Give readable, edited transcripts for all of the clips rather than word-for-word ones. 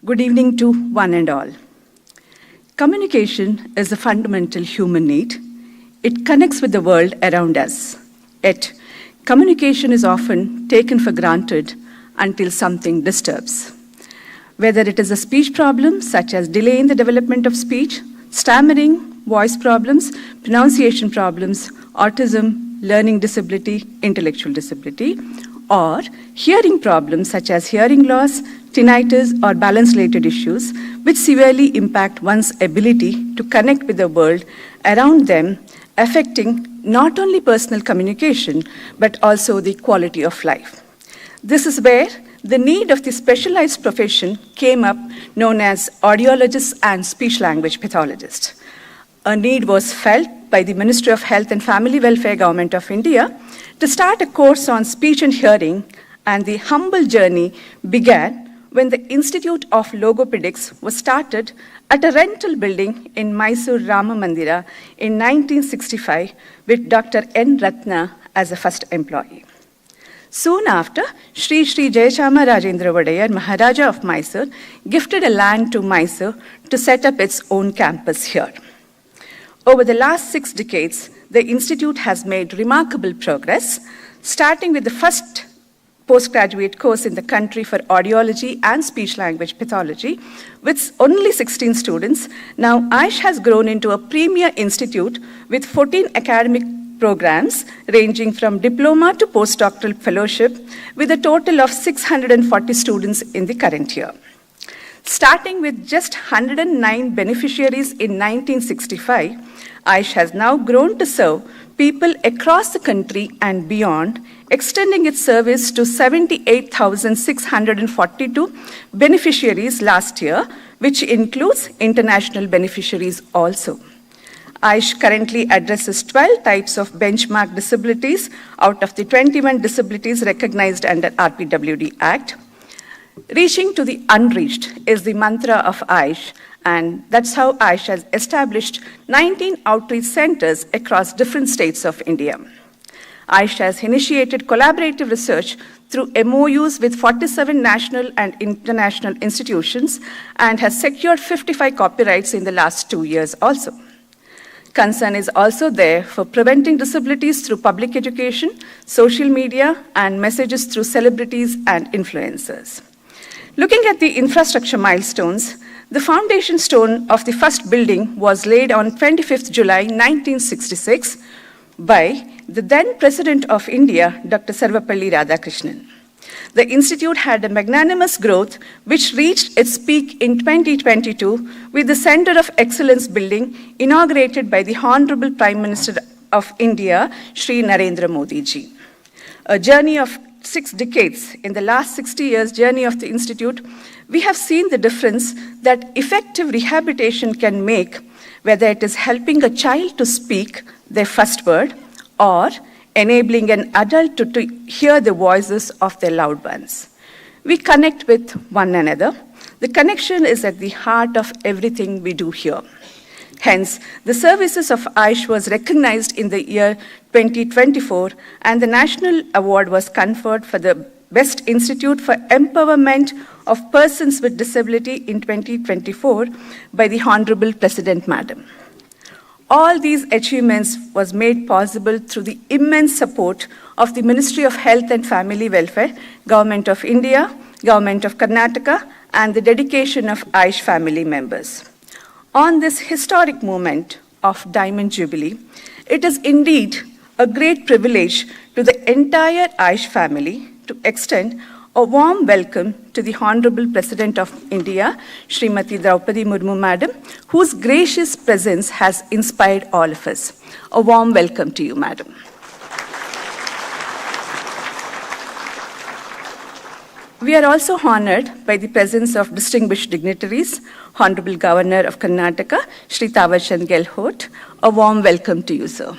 Good evening to one and all. Communication is a fundamental human need. It connects with the world around us. Yet, communication is often taken for granted until something disturbs. Whether it is a speech problem, such as delay in the development of speech, stammering, voice problems, pronunciation problems, autism, learning disability, intellectual disability, or hearing problems such as hearing loss, tinnitus, or balance-related issues, which severely impact one's ability to connect with the world around them, affecting not only personal communication, but also the quality of life. This is where the need of the specialized profession came up, known as audiologists and speech-language pathologists. A need was felt by the Ministry of Health and Family Welfare, Government of India, to start a course on speech and hearing, and the humble journey began when the Institute of Logopedics was started at a rental building in Mysore Rama Mandira in 1965 with Dr. N. Ratna as a first employee. Soon after, Sri Jayachama Rajendra Wadayar, Maharaja of Mysore, gifted a land to Mysore to set up its own campus here. Over the last 6 decades, the Institute has made remarkable progress, starting with the first postgraduate course in the country for audiology and speech-language pathology, with only 16 students. Now, AISH has grown into a premier institute with 14 academic programs ranging from diploma to postdoctoral fellowship, with a total of 640 students in the current year. Starting with just 109 beneficiaries in 1965, AISH has now grown to serve people across the country and beyond, extending its service to 78,642 beneficiaries last year, which includes international beneficiaries also. AISH currently addresses 12 types of benchmark disabilities out of the 21 disabilities recognized under RPWD Act. Reaching to the unreached is the mantra of AISH, and that's how AISH has established 19 outreach centers across different states of India. AISH has initiated collaborative research through MOUs with 47 national and international institutions and has secured 55 copyrights in the last 2 years also. Concern is also there for preventing disabilities through public education, social media, and messages through celebrities and influencers. Looking at the infrastructure milestones, the foundation stone of the first building was laid on 25th July 1966 by the then President of India, Dr. Sarvapalli Radhakrishnan. The institute had a magnanimous growth which reached its peak in 2022 with the Center of Excellence building inaugurated by the Honorable Prime Minister of India, Shri Narendra Modi ji. A journey of 6 decades, in the last 60 years journey of the Institute, we have seen the difference that effective rehabilitation can make, whether it is helping a child to speak their first word or enabling an adult to hear the voices of their loved ones. We connect with one another. The connection is at the heart of everything we do here. Hence, the services of AISH was recognized in the year 2024, and the National Award was conferred for the Best Institute for Empowerment of Persons with Disability in 2024 by the Honorable President Madam. All these achievements was made possible through the immense support of the Ministry of Health and Family Welfare, Government of India, Government of Karnataka, and the dedication of AISH family members. On this historic moment of Diamond Jubilee, it is indeed a great privilege to the entire AISH family to extend a warm welcome to the Honorable President of India, Srimati Draupadi Murmu Madam, whose gracious presence has inspired all of us. A warm welcome to you, Madam. We are also honored by the presence of distinguished dignitaries, Honorable Governor of Karnataka, Shri Tawarchand Gehlot. A warm welcome to you, sir.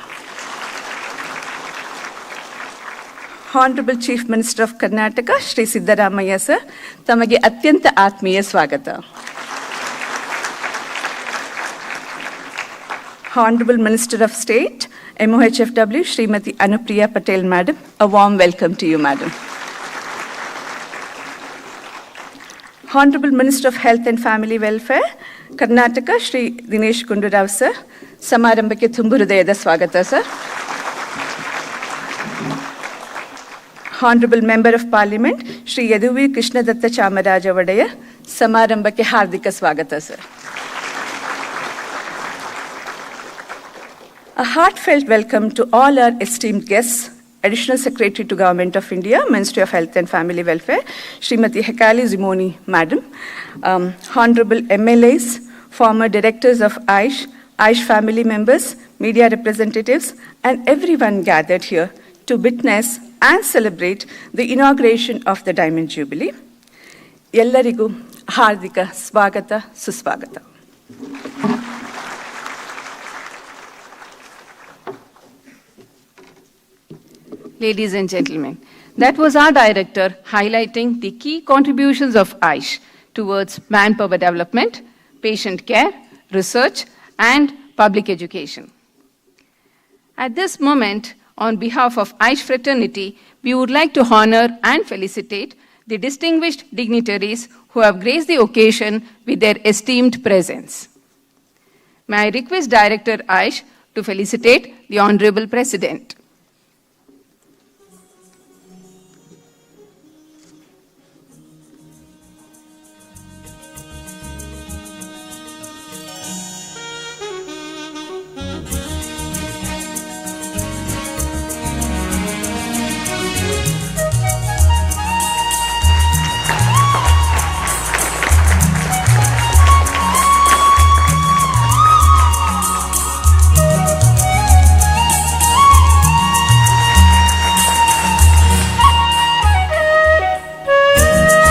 Honorable Chief Minister of Karnataka, Shri Siddaramaiah sir, tamage atyanta atmiya swagata. Honorable Minister of State, MOHFW, Srimati Anupriya Patel Madam. A warm welcome to you, Madam. Honorable Minister of Health and Family Welfare, Karnataka, Shri Dinesh Gundurao sir. Samarambhake tumbu hೃದಯದ ಸ್ವಾಗತ sir. Honorable Member of Parliament, Shri Yaduvi Krishnadatta Chamaraja Vadaya. Samarambhake hardika swagata sir. A heartfelt welcome to all our esteemed guests, Additional Secretary to Government of India, Ministry of Health and Family Welfare, Srimati Hekali Zimoni, Madam, Honorable MLAs, former directors of AISH family members, media representatives, and everyone gathered here to witness and celebrate the inauguration of the Diamond Jubilee. Ellarigu hardika swagata suswagata. Ladies and gentlemen, that was our director highlighting the key contributions of AISH towards manpower development, patient care, research, and public education. At this moment, on behalf of AISH fraternity, we would like to honor and felicitate the distinguished dignitaries who have graced the occasion with their esteemed presence. May I request Director AISH to felicitate the Honorable President.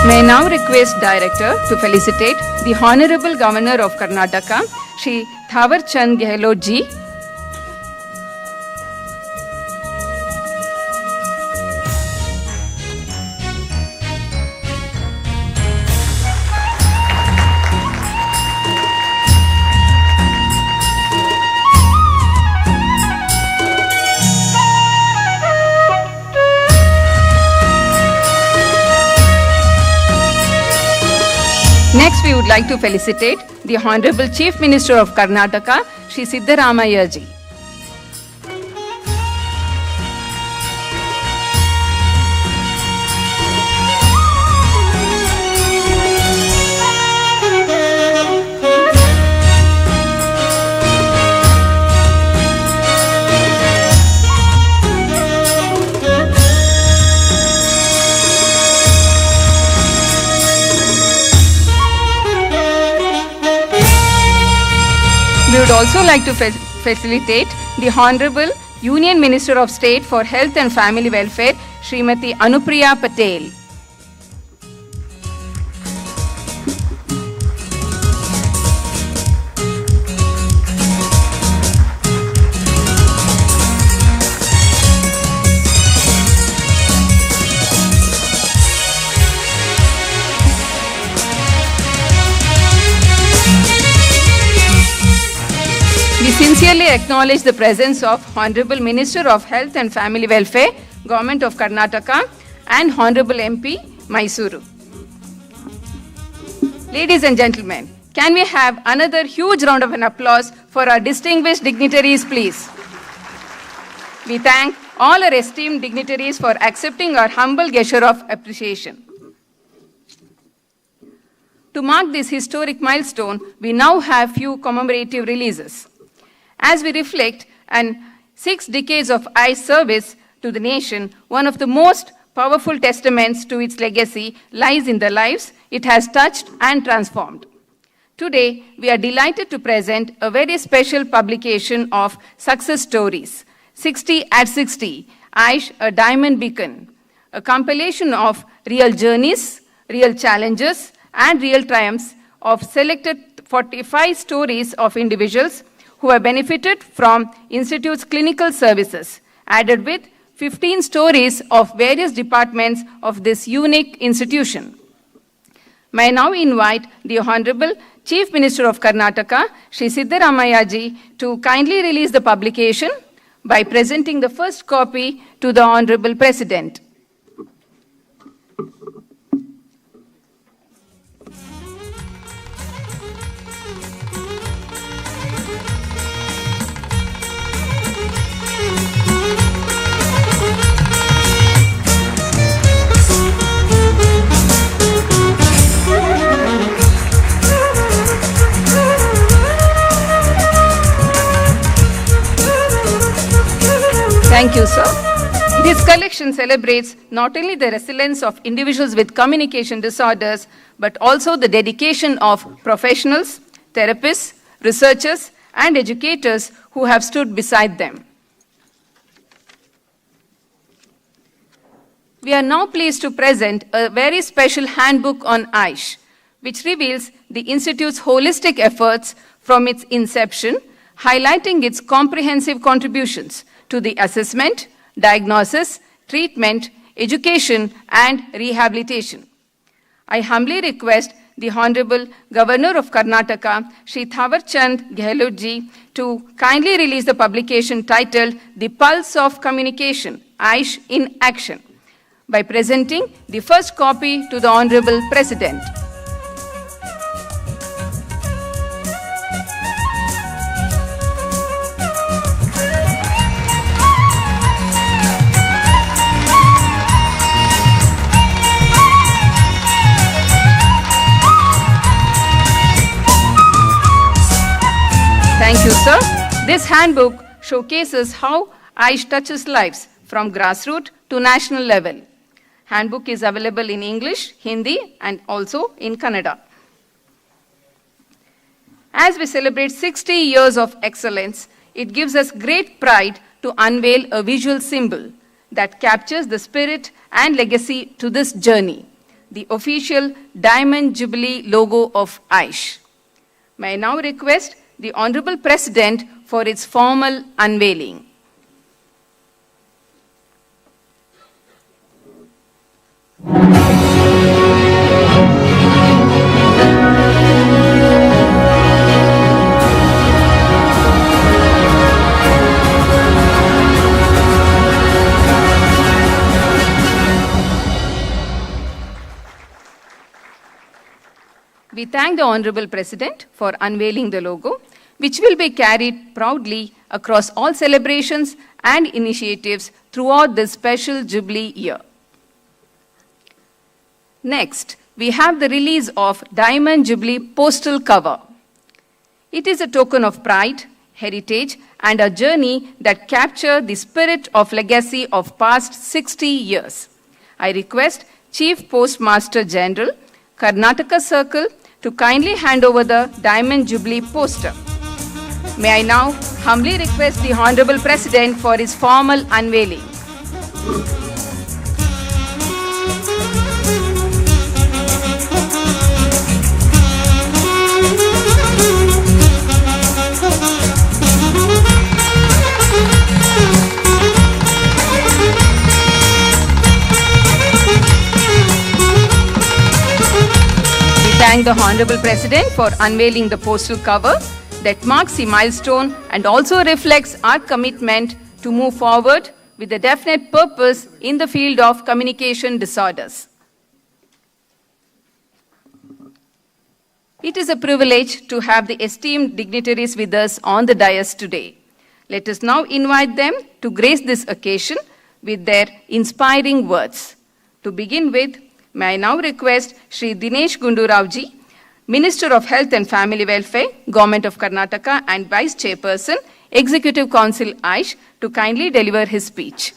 May I now request Director to felicitate the Honorable Governor of Karnataka, Shri Thawar Chand Gehlot ji. Next, we would like to felicitate the Honorable Chief Minister of Karnataka, Shri Siddaramaiah ji. We would also like to facilitate the Honorable Union Minister of State for Health and Family Welfare, Srimati Anupriya Patel. We sincerely acknowledge the presence of Honorable Minister of Health and Family Welfare, Government of Karnataka, and Honorable MP, Mysuru. Ladies and gentlemen, can we have another huge round of applause for our distinguished dignitaries, please? We thank all our esteemed dignitaries for accepting our humble gesture of appreciation. To mark this historic milestone, we now have few commemorative releases. As we reflect on 6 decades of AISH service to the nation, one of the most powerful testaments to its legacy lies in the lives it has touched and transformed. Today, we are delighted to present a very special publication of success stories, 60 at 60, AISH, a Diamond Beacon, a compilation of real journeys, real challenges, and real triumphs of selected 45 stories of individuals who have benefited from Institute's clinical services, added with 15 stories of various departments of this unique institution. May I now invite the Honorable Chief Minister of Karnataka, Shri Siddaramaiah ji, to kindly release the publication by presenting the first copy to the Honorable President. Thank you, sir. This collection celebrates not only the resilience of individuals with communication disorders, but also the dedication of professionals, therapists, researchers, and educators who have stood beside them. We are now pleased to present a very special handbook on AISH, which reveals the Institute's holistic efforts from its inception, highlighting its comprehensive contributions to the assessment, diagnosis, treatment, education, and rehabilitation. I humbly request the Honorable Governor of Karnataka, Shri Thawarchand Gehlotji, to kindly release the publication titled The Pulse of Communication, AISH in Action, by presenting the first copy to the Honorable President. Thank you, sir. This handbook showcases how AISH touches lives from grassroots to national level. Handbook is available in English, Hindi, and also in Kannada. As we celebrate 60 years of excellence, it gives us great pride to unveil a visual symbol that captures the spirit and legacy to this journey, the official Diamond Jubilee logo of AISH. May I now request the Honorable President for its formal unveiling. We thank the Honorable President for unveiling the logo, which will be carried proudly across all celebrations and initiatives throughout this special Jubilee year. Next, we have the release of Diamond Jubilee postal cover. It is a token of pride, heritage, and a journey that capture the spirit of legacy of past 60 years. I request Chief Postmaster General, Karnataka Circle, to kindly hand over the Diamond Jubilee poster. May I now humbly request the Honorable President for his formal unveiling. Thank the Honorable President for unveiling the postal cover that marks a milestone and also reflects our commitment to move forward with a definite purpose in the field of communication disorders. It is a privilege to have the esteemed dignitaries with us on the dais today. Let us now invite them to grace this occasion with their inspiring words. To begin with, may I now request Shri Dinesh Gundu Raoji, Minister of Health and Family Welfare, Government of Karnataka, and Vice Chairperson, Executive Council AISH, to kindly deliver his speech.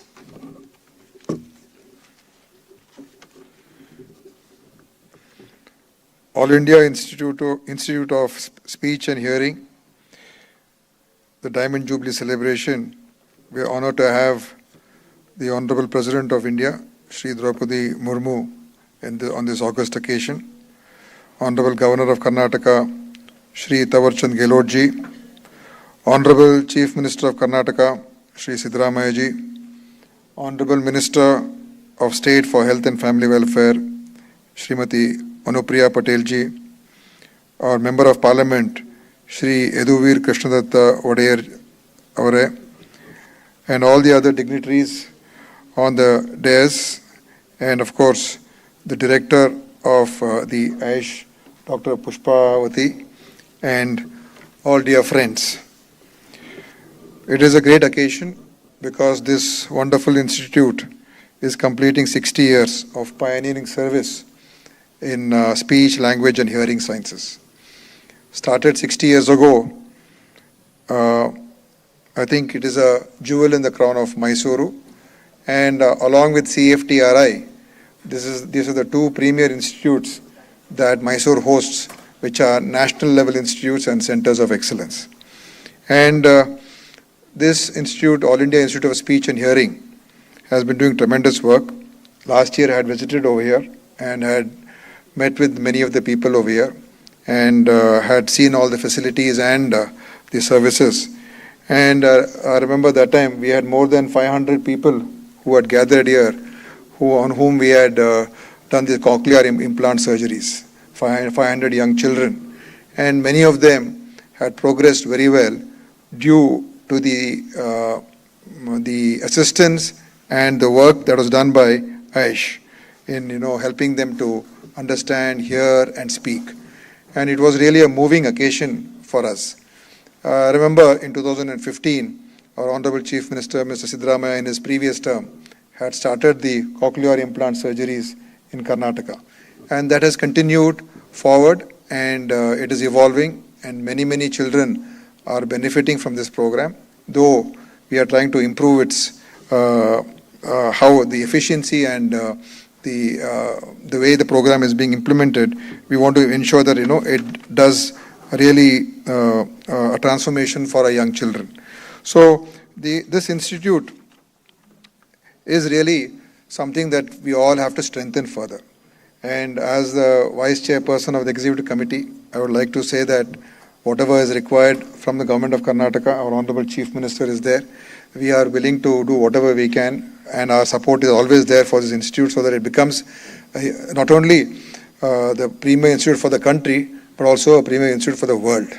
All India Institute of Speech and Hearing, the Diamond Jubilee celebration, we are honored to have the Honorable President of India, Shri Draupadi Murmu, on this august occasion, Honorable Governor of Karnataka, Shri Thawarchand Gehlotji, Honorable Chief Minister of Karnataka, Shri Siddaramaiah ji, Honorable Minister of State for Health and Family Welfare, Srimati Anupriya Patel ji, our Member of Parliament, Shri Yaduvir Krishnadatta Odeyer Avare, and all the other dignitaries on the dais, and of course, the Director of the AISH, Dr. Pushpawati, and all dear friends. It is a great occasion because this wonderful institute is completing 60 years of pioneering service in speech, language, and hearing sciences. Started 60 years ago I think it is a jewel in the crown of Mysuru. And along with CFTRI, these are the two premier institutes that Mysore hosts, which are national level institutes and centers of excellence. And this institute, All India Institute of Speech and Hearing, has been doing tremendous work. Last year I had visited over here and had met with many of the people over here and had seen all the facilities and the services. And I remember that time we had more than 500 people who had gathered here, on whom we had done the cochlear implant surgeries, 500 young children. And many of them had progressed very well due to the assistance and the work that was done by Aish in helping them to understand, hear and speak. And it was really a moving occasion for us. I remember in 2015, our Honorable Chief Minister, Mr. Siddaramaiah, in his previous term, had started the cochlear implant surgeries in Karnataka. And that has continued forward, and it is evolving, and many children are benefiting from this program, though we are trying to improve its how the efficiency and the way the program is being implemented. We want to ensure that it does really a transformation for our young children. So this institute is really something that we all have to strengthen further. And as the Vice Chairperson of the Executive Committee, I would like to say that whatever is required from the Government of Karnataka, our Honorable Chief Minister is there. We are willing to do whatever we can, and our support is always there for this institute so that it becomes not only the premier institute for the country, but also a premier institute for the world.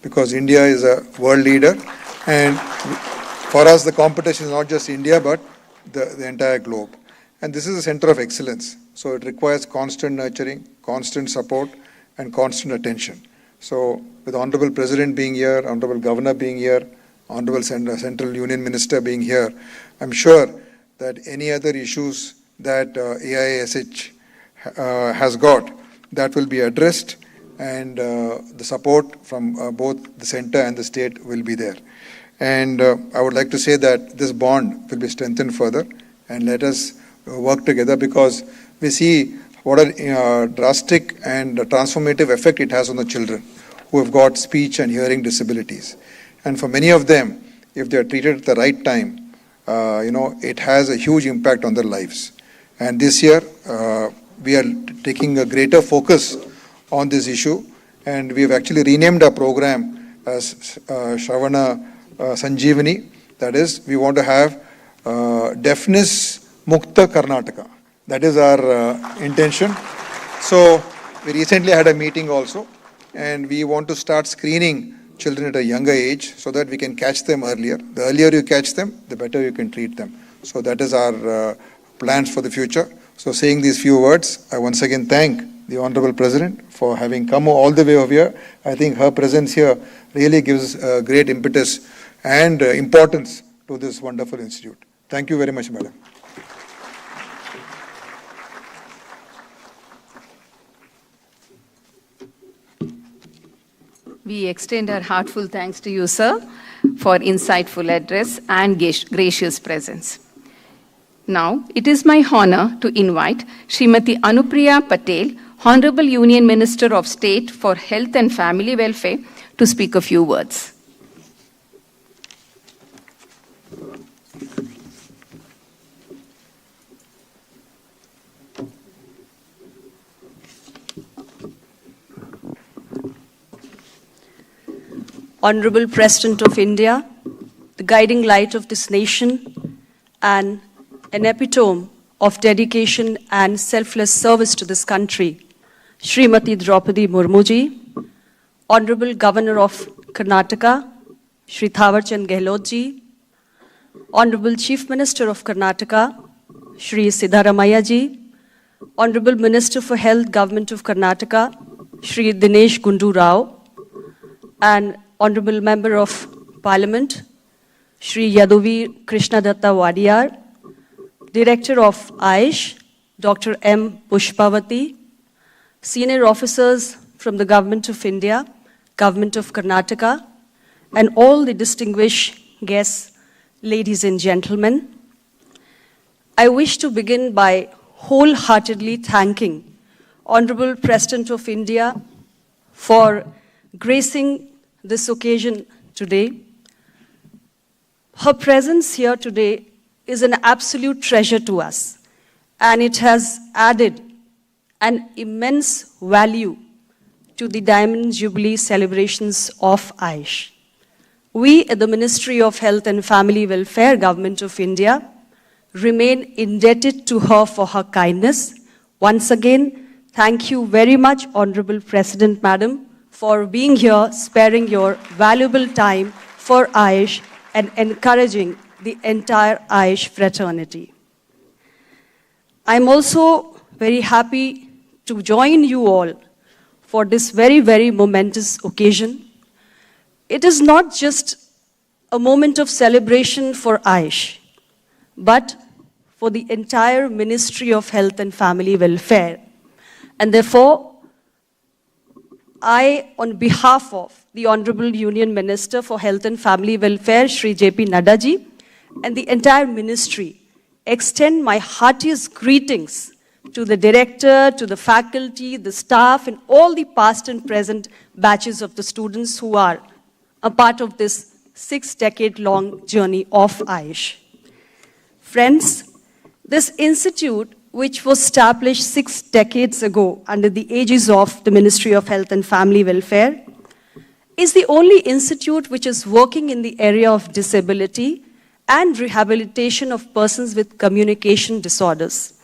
Because India is a world leader, and for us the competition is not just India, but the entire globe. And this is a center of excellence. So it requires constant nurturing, constant support, and constant attention. So with Honorable President being here, Honorable Governor being here, Honorable Central Union Minister being here, I'm sure that any other issues that AISH has got, that will be addressed, and the support from both the center and the state will be there. And I would like to say that this bond will be strengthened further, and let us work together, because we see what a drastic and transformative effect it has on the children who have got speech and hearing disabilities. And for many of them, if they are treated at the right time, it has a huge impact on their lives. And this year, we are taking a greater focus on this issue, and we have actually renamed our program as Shravana Sanjeevani. That is, we want to have Deafness Mukta Karnataka. That is our intention. So we recently had a meeting also, and we want to start screening children at a younger age so that we can catch them earlier. The earlier you catch them, the better you can treat them. So that is our plans for the future. So saying these few words, I once again thank the Honorable President for having come all the way over here. I think her presence here really gives great impetus and importance to this wonderful institute. Thank you very much, Madam. We extend our heartful thanks to you, sir, for insightful address and gracious presence. Now, it is my honor to invite Srimati Anupriya Patel, Honorable Union Minister of State for Health and Family Welfare, to speak a few words. Honorable President of India, the guiding light of this nation, and an epitome of dedication and selfless service to this country, Srimati Draupadi Murmuji, Honorable Governor of Karnataka, Shri Thawarchand Gehlotji, Honorable Chief Minister of Karnataka, Shri Siddaramaiah ji, Honorable Minister for Health, Government of Karnataka, Shri Dinesh Gundu Rao, and Honorable Member of Parliament, Shri Yaduveer Krishnadatta Wadiyar, Director of AISH, Dr. M. Pushpavati, senior officers from the Government of India, Government of Karnataka, and all the distinguished guests, ladies and gentlemen, I wish to begin by wholeheartedly thanking Honorable President of India for gracing this occasion today. Her presence here today is an absolute treasure to us, and it has added an immense value to the Diamond Jubilee celebrations of AYUSH. We at the Ministry of Health and Family Welfare, Government of India, remain indebted to her for her kindness. Once again, thank you very much, Honorable President Madam, for being here, sparing your valuable time for AYUSH and encouraging the entire AYUSH fraternity. I'm also very happy to join you all for this very, very momentous occasion. It is not just a moment of celebration for AYUSH, but for the entire Ministry of Health and Family Welfare. And therefore, I, on behalf of the Honorable Union Minister for Health and Family Welfare, Shri J.P. Nadda ji, and the entire ministry, extend my heartiest greetings to the director, to the faculty, the staff, and all the past and present batches of the students who are a part of this 6-decade-long journey of AYUSH. Friends, this institute, which was established 6 decades ago under the aegis of the Ministry of Health and Family Welfare, is the only institute which is working in the area of disability and rehabilitation of persons with communication disorders.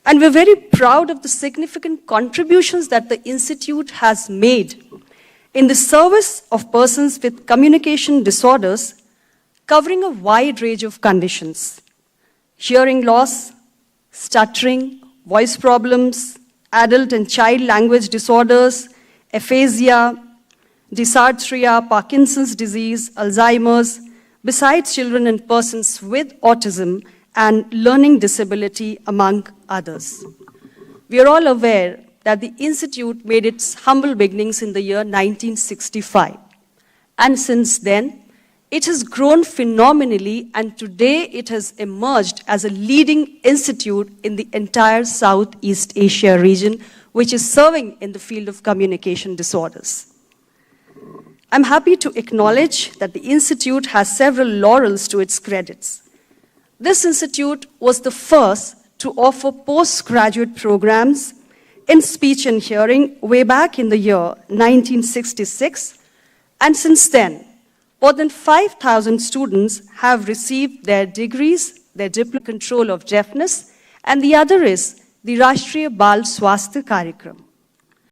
And we're very proud of the significant contributions that the institute has made in the service of persons with communication disorders, covering a wide range of conditions: hearing loss, stuttering, voice problems, adult and child language disorders, aphasia, dysarthria, Parkinson's disease, Alzheimer's, besides children and persons with autism and learning disability, among others. We are all aware that the Institute made its humble beginnings in the year 1965. And since then, it has grown phenomenally, and today it has emerged as a leading institute in the entire Southeast Asia region, which is serving in the field of communication disorders. I'm happy to acknowledge that the institute has several laurels to its credits. This institute was the first to offer postgraduate programs in speech and hearing way back in the year 1966, and since then, more than 5,000 students have received their degrees, their diploma control of deafness, and the other is the Rashtriya Bal Swasthya Karyakram.